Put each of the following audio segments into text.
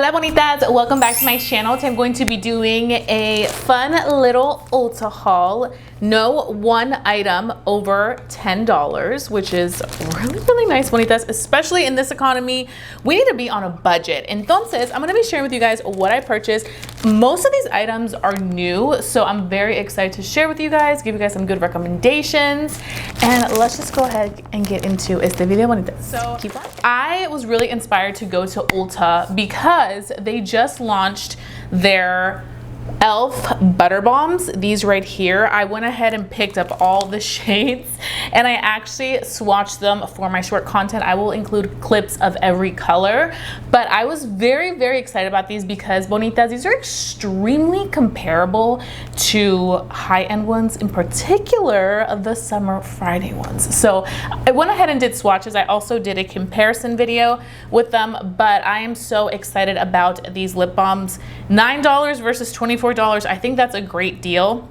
Hola bonitas, welcome back to my channel. Today I'm going to be doing a fun little Ulta haul. No one item over $10, which is really nice, bonitas, especially in this economy. We need to be on a budget. Entonces, I'm gonna be sharing with you guys what I purchased. Most of these items are new, so I'm very excited to share with you guys, give you guys some good recommendations, and let's just go ahead and get into este video, bonitas. So keep on. I was really inspired to go to Ulta because they just launched their e.l.f. butter bombs, these right here. I went ahead and picked up all the shades and I actually swatched them for my short content. I will include clips of every color, but I was very excited about these because, bonitas, these are extremely comparable to high-end ones, in particular the Summer Friday ones. So I went ahead and did swatches. I also did a comparison video with them, but I am so excited about these lip balms. $9 versus $24. I think that's a great deal.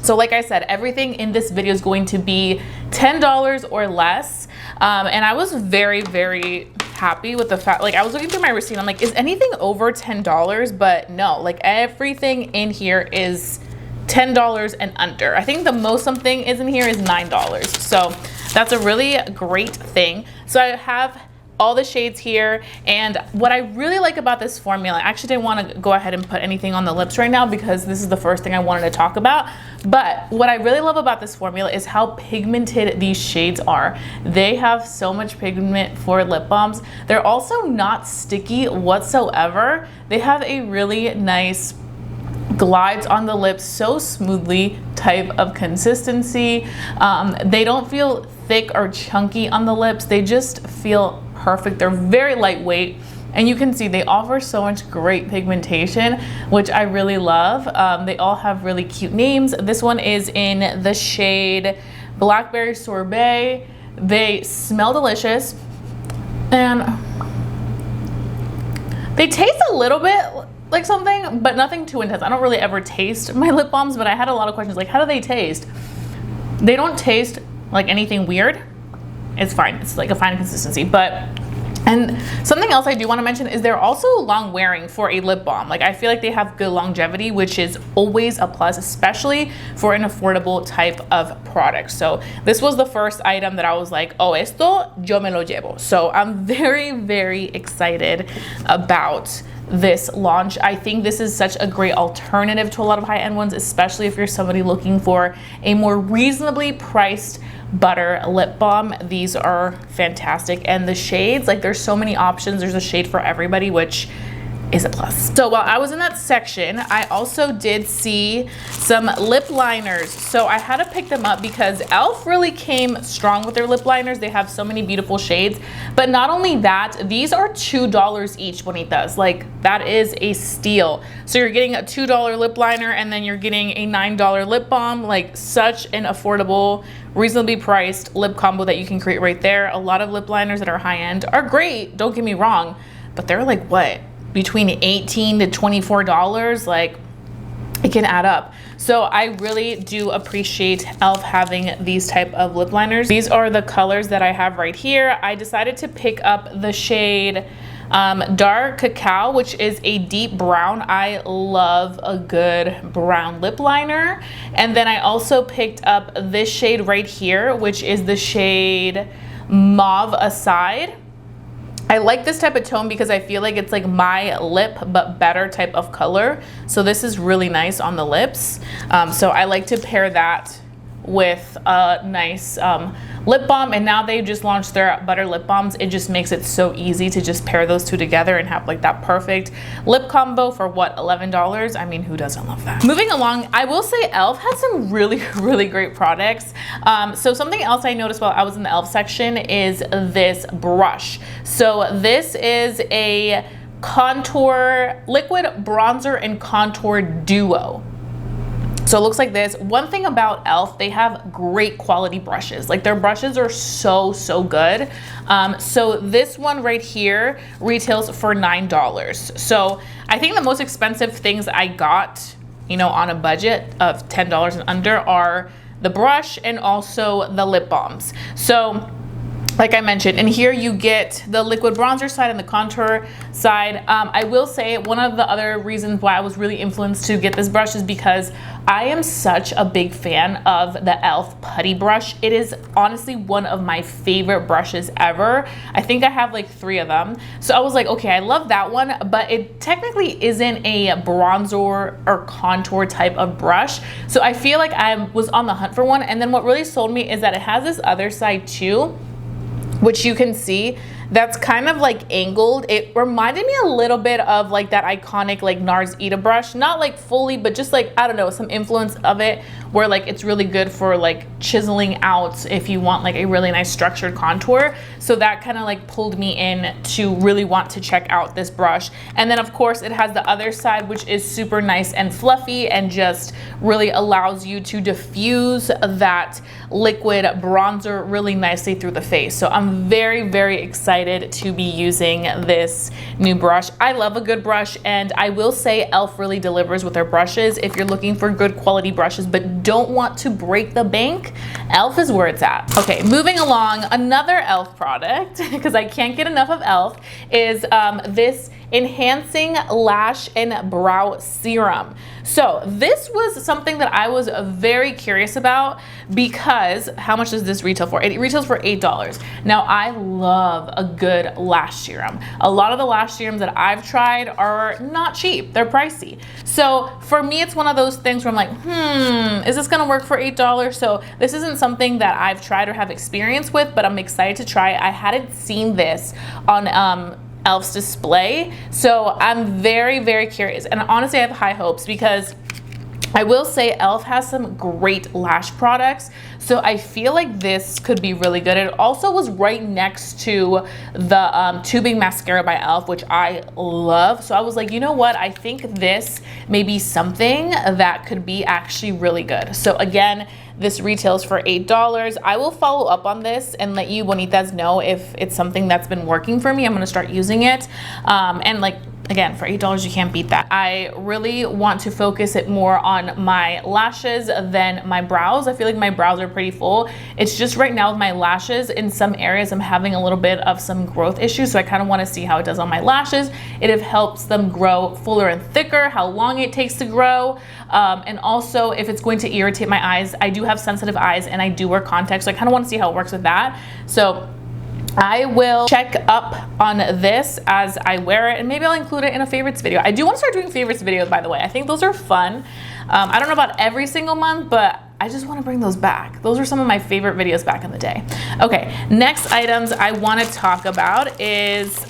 So like I said, everything in this video is going to be $10 or less. And I was very happy with the fact, like I was looking through my receipt, I'm like, is anything over $10? But no, like everything in here is $10 and under. I think the most something is in here is $9. So that's a really great thing. So I have all the shades here, and what I really like about this formula, I actually didn't want to go ahead and put anything on the lips right now because this is the first thing I wanted to talk about, but what I really love about this formula is how pigmented these shades are. They have so much pigment for lip balms. They're also not sticky whatsoever. They have a really nice glides on the lips so smoothly type of consistency. They don't feel thick or chunky on the lips. They just feel perfect. They're very lightweight, and you can see they offer so much great pigmentation, which I really love. They all have really cute names. This one is in the shade Blackberry Sorbet. They smell delicious, and they taste a little bit like something, but nothing too intense. I don't really ever taste my lip balms, but I had a lot of questions like, how do they taste? They don't taste like anything weird. It's fine. It's like a fine consistency. And something else I do want to mention is they're also long wearing for a lip balm. Like I feel like they have good longevity, which is always a plus, especially for an affordable type of product. So this was the first item that I was like, oh, esto yo me lo llevo. So I'm very excited about this launch. I think this is such a great alternative to a lot of high-end ones, especially if you're somebody looking for a more reasonably priced butter lip balm. These are fantastic, and the shades, like there's so many options. There's a shade for everybody, which is a plus. So while I was in that section, I also did see some lip liners. So I had to pick them up because e.l.f. really came strong with their lip liners. They have so many beautiful shades, but not only that, these are $2 each, bonitas. Like that is a steal. So you're getting a $2 lip liner and then you're getting a $9 lip balm. Like such an affordable, reasonably priced lip combo that you can create right there. A lot of lip liners that are high-end are great, don't get me wrong, but they're like what? Between $18 to $24, like it can add up. So I really do appreciate e.l.f. having these type of lip liners. These are the colors that I have right here. I decided to pick up the shade Dark Cacao, which is a deep brown. I love a good brown lip liner. And then I also picked up this shade right here, which is the shade Mauve Aside. I like this type of tone because I feel like it's like my lip but better type of color. So this is really nice on the lips. So I like to pair that with a nice lip balm, and now they've just launched their butter lip balms. It just makes it so easy to just pair those two together and have like that perfect lip combo for what, $11? I mean, who doesn't love that? Moving along, I will say e.l.f. has some really great products. So something else I noticed while I was in the e.l.f. section is this brush. So this is a contour, liquid bronzer and contour duo. So it looks like this. One thing about e.l.f., they have great quality brushes. Like their brushes are so good. So this one right here retails for $9. So I think the most expensive things I got, you know, on a budget of $10 and under are the brush and also the lip balms. So like I mentioned. And here you get the liquid bronzer side and the contour side. I will say one of the other reasons why I was really influenced to get this brush is because I am such a big fan of the e.l.f. putty brush. It is honestly one of my favorite brushes ever. I think I have like 3 of them. So I was like, okay, I love that one, but it technically isn't a bronzer or contour type of brush. So I feel like I was on the hunt for one. And then what really sold me is that it has this other side too, which you can see that's kind of like angled. It reminded me a little bit of like that iconic like NARS Ita brush, not like fully, but just like, I don't know, some influence of it, where like it's really good for like chiseling out if you want like a really nice structured contour. So that kind of like pulled me in to really want to check out this brush. And then of course it has the other side, which is super nice and fluffy and just really allows you to diffuse that liquid bronzer really nicely through the face. So I'm very, very excited to be using this new brush. I love a good brush, and I will say e.l.f. really delivers with their brushes. If you're looking for good quality brushes but don't want to break the bank, e.l.f. is where it's at. Okay, moving along, another e.l.f. product, because I can't get enough of e.l.f., is this enhancing lash and brow serum. So this was something that I was very curious about, because how much does this retail for? It retails for $8. Now I love a good lash serum. A lot of the lash serums that I've tried are not cheap, they're pricey. So for me, it's one of those things where I'm like, is this gonna work for $8? So this isn't something that I've tried or have experience with, but I'm excited to try it. I hadn't seen this on e.l.f.'s display, so I'm very, very curious, and honestly I have high hopes, because I will say e.l.f. has some great lash products, so I feel like this could be really good. It also was right next to the tubing mascara by e.l.f., which I love, so I was like, you know what, I think this may be something that could be actually really good. So again, this retails for $8. I will follow up on this and let you bonitas know if it's something that's been working for me. I'm gonna start using it. And like, again, for $8, you can't beat that. I really want to focus it more on my lashes than my brows. I feel like my brows are pretty full. It's just right now with my lashes, in some areas I'm having a little bit of some growth issues, so I kind of want to see how it does on my lashes. It helps them grow fuller and thicker, how long it takes to grow, and also if it's going to irritate my eyes. I do have sensitive eyes and I do wear contacts, so I kind of want to see how it works with that. So I will check up on this as I wear it, and maybe I'll include it in a favorites video. I do want to start doing favorites videos, by the way. I think those are fun. I don't know about every single month, but I just want to bring those back. Those are some of my favorite videos back in the day. Okay, next items I want to talk about is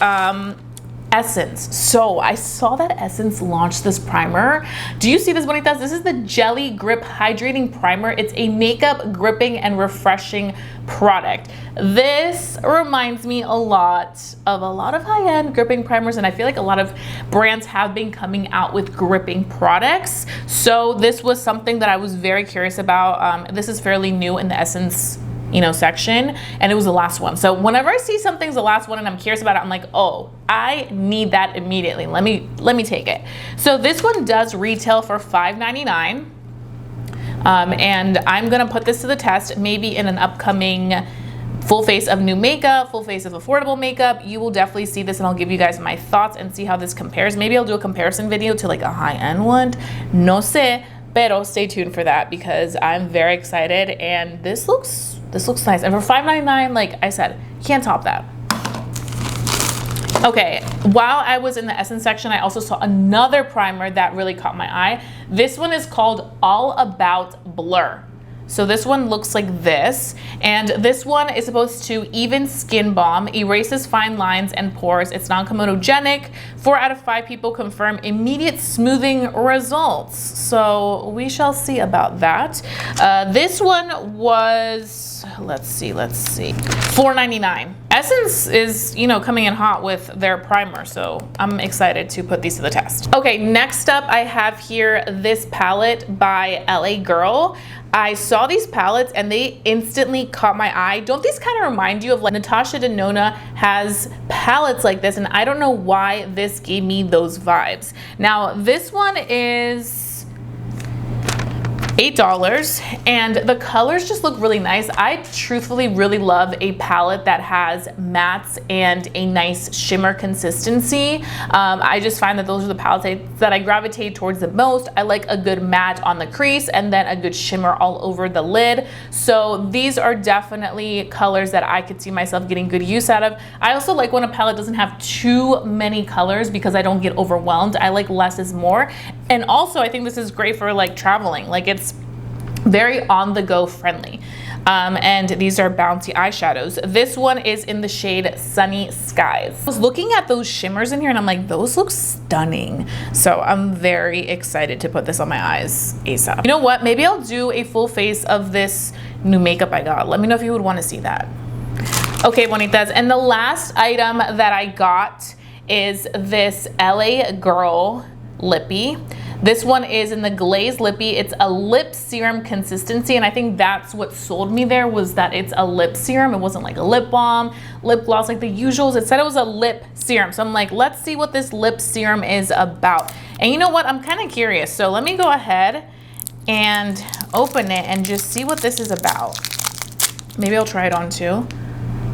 Essence. So I saw that Essence launched this primer. Do you see this, bonitas? This is the Jelly Grip Hydrating Primer. It's a makeup gripping and refreshing product. This reminds me a lot of high-end gripping primers, and I feel like a lot of brands have been coming out with gripping products. So this was something that I was very curious about. This is fairly new in the Essence, you know, section, and it was the last one. So whenever I see something's the last one and I'm curious about it, I'm like, oh, I need that immediately. Let me take it. So this one does retail for $5.99. And I'm gonna put this to the test, maybe in an upcoming full face of new makeup, full face of affordable makeup. You will definitely see this, and I'll give you guys my thoughts and see how this compares. Maybe I'll do a comparison video to like a high-end one. No sé, pero stay tuned for that, because I'm very excited, and this looks nice. And for $5.99, like I said, you can't top that. Okay, while I was in the Essence section, I also saw another primer that really caught my eye. This one is called All About Blur. So this one looks like this, and this one is supposed to even skin balm, erases fine lines and pores. It's non-comedogenic. 4 out of 5 people confirm immediate smoothing results. So we shall see about that. This one was, let's see, $4.99. Essence is, you know, coming in hot with their primer, so I'm excited to put these to the test. Okay, next up I have here this palette by LA Girl. I saw these palettes and they instantly caught my eye. Don't these kind of remind you of, like, Natasha Denona has palettes like this, and I don't know why this gave me those vibes. Now this one is $8, and the colors just look really nice. I truthfully really love a palette that has mattes and a nice shimmer consistency. I just find that those are the palettes that I gravitate towards the most. I like a good matte on the crease and then a good shimmer all over the lid. So these are definitely colors that I could see myself getting good use out of. I also like when a palette doesn't have too many colors because I don't get overwhelmed. I like less is more. And also I think this is great for like traveling. Like it's very on the go friendly. And these are bouncy eyeshadows. This one is in the shade Sunny Skies. I was looking at those shimmers in here and I'm like, those look stunning. So I'm very excited to put this on my eyes ASAP. You know what? Maybe I'll do a full face of this new makeup I got. Let me know if you would want to see that. Okay, bonitas. And the last item that I got is this LA Girl lippy. This one is in the Glaze Lippy. It's a lip serum consistency, and I think that's what sold me there, was that it's a lip serum. It wasn't like a lip balm, lip gloss like the usuals. It said it was a lip serum. So I'm like, let's see what this lip serum is about. And you know what? I'm kind of curious. So let me go ahead and open it and just see what this is about. Maybe I'll try it on too.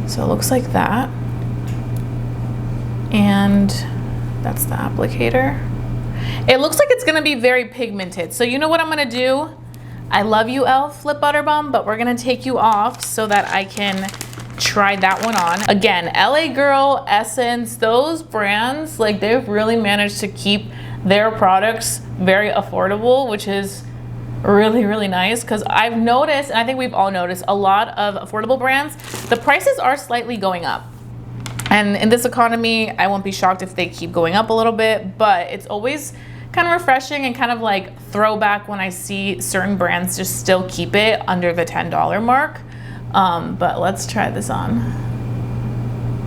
So it looks like that. And that's the applicator. It looks like it's gonna be very pigmented. So you know what I'm gonna do? I love you, e.l.f. lip butter balm, but we're gonna take you off so that I can try that one on. Again, LA Girl, Essence, those brands, like they've really managed to keep their products very affordable, which is really, really nice, because I've noticed, and I think we've all noticed, a lot of affordable brands, the prices are slightly going up. And in this economy, I won't be shocked if they keep going up a little bit, but it's always kind of refreshing and kind of like throwback when I see certain brands just still keep it under the $10 mark. But let's try this on.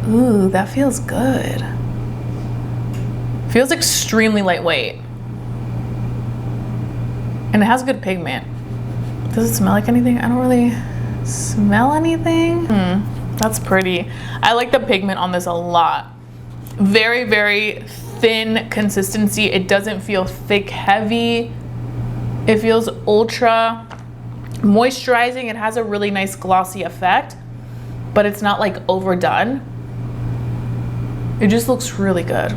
Ooh, that feels good. Feels extremely lightweight. And it has good pigment. Does it smell like anything? I don't really smell anything. That's pretty. I like the pigment on this a lot. Very, very thin consistency. It doesn't feel thick, heavy. It feels ultra moisturizing. It has a really nice glossy effect, but it's not like overdone. It just looks really good.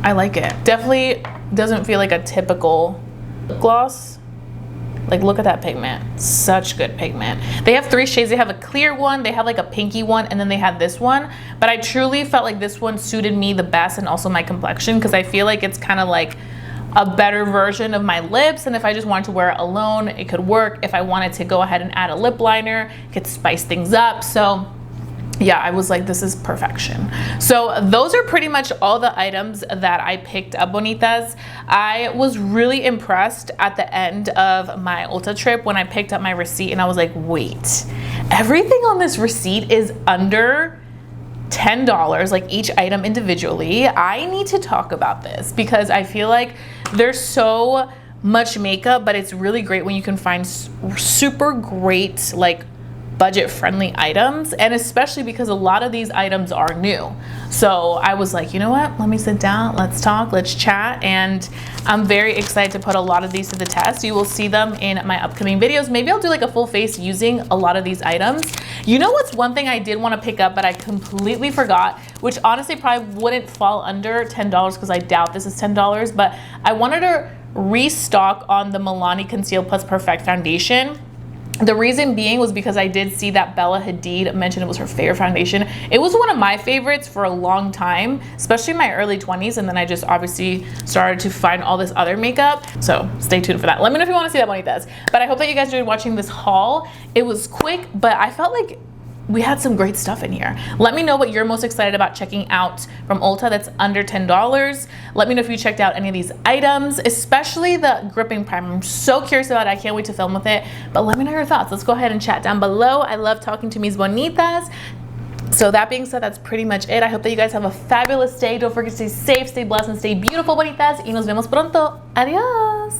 I like it. Definitely doesn't feel like a typical lip gloss. Like, look at that pigment. Such good pigment. They have 3 shades. They have a clear one, they have like a pinky one, and then they have this one. But I truly felt like this one suited me the best, and also my complexion, because I feel like it's kind of like a better version of my lips. And if I just wanted to wear it alone, it could work. If I wanted to go ahead and add a lip liner, it could spice things up. So yeah, I was like, this is perfection. So those are pretty much all the items that I picked up, bonitas. I was really impressed at the end of my Ulta trip when I picked up my receipt, and I was like, wait, everything on this receipt is under $10, like each item individually. I need to talk about this because I feel like there's so much makeup, but it's really great when you can find super great, like budget-friendly items, and especially because a lot of these items are new. So I was like, you know what, let me sit down, let's talk, let's chat, and I'm very excited to put a lot of these to the test. You will see them in my upcoming videos. Maybe I'll do like a full face using a lot of these items. You know what's one thing I did want to pick up but I completely forgot, which honestly probably wouldn't fall under $10 because I doubt this is $10, but I wanted to restock on the Milani Conceal Plus Perfect Foundation. The reason being was because I did see that Bella Hadid mentioned it was her favorite foundation. It was one of my favorites for a long time, especially in my early 20s, and then I just obviously started to find all this other makeup. So stay tuned for that. Let me know if you want to see that, bonitas. But I hope that you guys enjoyed watching this haul. It was quick, but I felt like we had some great stuff in here. Let me know what you're most excited about checking out from Ulta that's under $10. Let me know if you checked out any of these items, especially the gripping primer. I'm so curious about it. I can't wait to film with it, but let me know your thoughts. Let's go ahead and chat down below. I love talking to mis bonitas. So that being said, that's pretty much it. I hope that you guys have a fabulous day. Don't forget to stay safe, stay blessed, and stay beautiful, bonitas. Y nos vemos pronto. Adios.